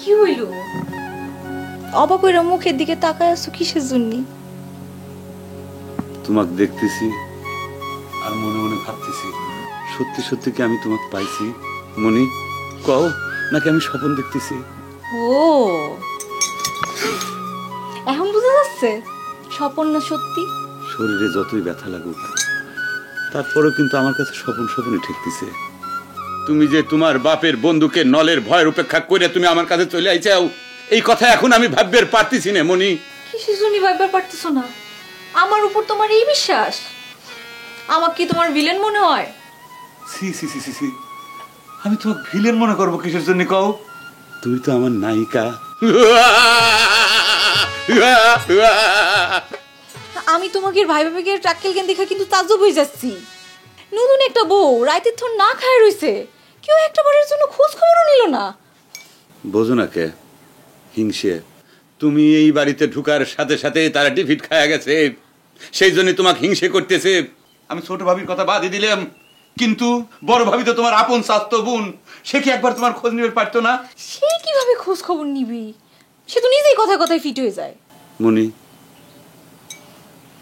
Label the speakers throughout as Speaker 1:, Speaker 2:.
Speaker 1: কি হইল? অবাক কইরা মুখের দিকে তাকায় আছো কিসের জন্য?
Speaker 2: তোমাকে দেখতেছি আর মনে মনে ভাবতেছি, সত্যি সত্যি কি আমি তোমাকে পাইছি মনি? কও নাকি আমি স্বপ্ন দেখতেছি?
Speaker 1: ও, এখন বুঝা যাচ্ছে স্বপ্ন না সত্যি?
Speaker 2: শরীরে যতই ব্যথা লাগুক তারপরেও কিন্তু আমার কাছে স্বপ্ন স্বপ্নই ঠেকতেছে। তুমি যে তোমার বাপের বন্ধুকে নলের ভয়ের উপেক্ষা করে তুমি আমার কাছে চলে আইছাও, এই কথা এখন আমি ভাববার পারতেছি না মনি।
Speaker 1: কিসের জন্য ভাববার পারতেছো না? আমার উপর তোমার এই বিশ্বাস? আমাকে কি তোমার ভিলেন মনে হয়?
Speaker 2: সি সি সি সি, আমি তোমাকে ভিলেন মনে করবো কিসের জন্য কও? তুমি তো আমার নায়িকা।
Speaker 1: আমি তোমাকে ভাই ভাবিকে ট্রাক্কেল কেন দেখা কিন্তু তাজ্জব হয়ে যাচ্ছি। নতুন একটা বউ রাইতের থর না খায় রইছে, কেউ একটা বারের জন্য খোঁজ খবরও নিল না।
Speaker 2: বোঝো না কে? হিংসে। তুমি এই বাড়িতে ঢুকার সাথে সাথে তারা ডিফিট খায়া গেছে, সেই জন্য তোমাকে হিংসে করতেছে। আমি ছোট ভাবির কথা বাদই দিলাম, কিন্তু বড় ভাবি তো তোমার আপন স্বাস্থ্য বোন, সে কি একবার তোমার খোঁজ নিতে পারতো না?
Speaker 1: সে কিভাবে খোঁজ খবর নিবি? সে তো নিজেই কথায় কথায় ফিট হয়ে যায়।
Speaker 2: মনি,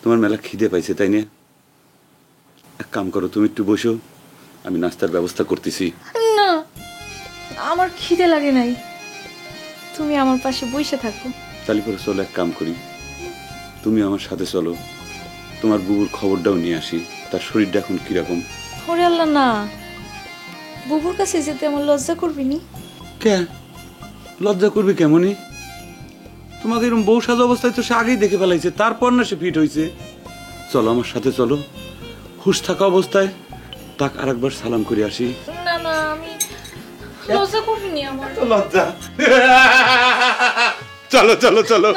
Speaker 2: তোমার মেলা খিদে পাইছে তাই না? এক কাম করো, তুমি একটু বসো, আমি নাস্তার ব্যবস্থা করতেছি।
Speaker 1: না, আমার খিদে লাগে নাই, তুমি আমার পাশে বসে থাকো।
Speaker 2: তাহলে পরে চলো এক কাম করি, তুমি আমার সাথে চলো, তোমার বুবুর খবরটাও নিয়ে আসি, তার শরীরটা এখন কিরকম।
Speaker 1: ওরে আল্লাহ, না, বুবুর কাছে যেতে আমার লজ্জা করবি নি?
Speaker 2: কে লজ্জা করবি কেমনই? তোমাকে এরকম বউ সাজা অবস্থায় তো সে আগেই দেখে ফেলাইছে, তারপর না সে ফিট হয়েছে। চলো আমার সাথে চলো, হুশ থাকা অবস্থায় তাক আরেকবার সালাম করে আসি।
Speaker 1: না না, আমি লজ্জা করবি নি আমার।
Speaker 2: লজ্জা? চলো চলো চলো।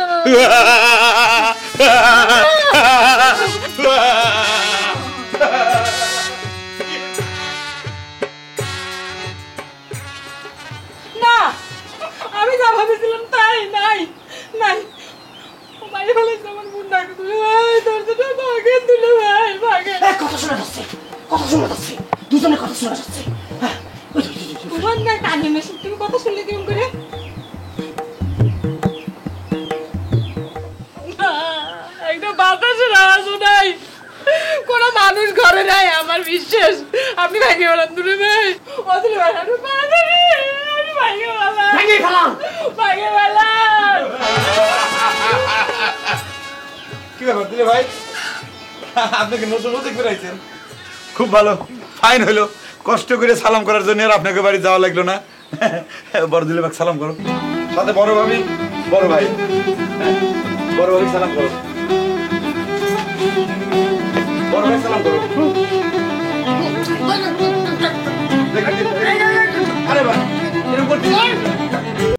Speaker 1: না, আমি যা ভাবেছিলাম তাই নাই নাই। বাইরে ফেলেছে আমার বোন, ডাকে তুলে ভাই, তোর দুটো ভাগে তুলে ভাই, ভাগে।
Speaker 3: কথা শোনা যাচ্ছে, কথা শোনা যাচ্ছে, দুজনে কথা শোনা যাচ্ছে।
Speaker 1: তোমার না কানে মেশে, তুমি কথা শুনলে কেমন করে? একটা বাতাসের আওয়াজও নাই, কোনো মানুষ ঘরে নাই, আমার বিশ্বাস। আপনি ভাগে বলেন দূরে ভাই, অদূরে ভাই, আমি ভাগে বলা,
Speaker 3: ভেঙে ফেলাম।
Speaker 1: ভাগে বলা।
Speaker 2: কি ব্যাপার দিলে ভাই, আপনাকে নতুন নতুন ফেরাইছেন, খুব ভালো, ফাইন হলো। কষ্ট করে সালাম করার জন্য আর আপনাকে বাড়ি যাওয়া লাগলো না। বড় দিলে সালাম করো, সাথে বড় ভাবি, বড় ভাই, বড় ভাবি সালাম করো।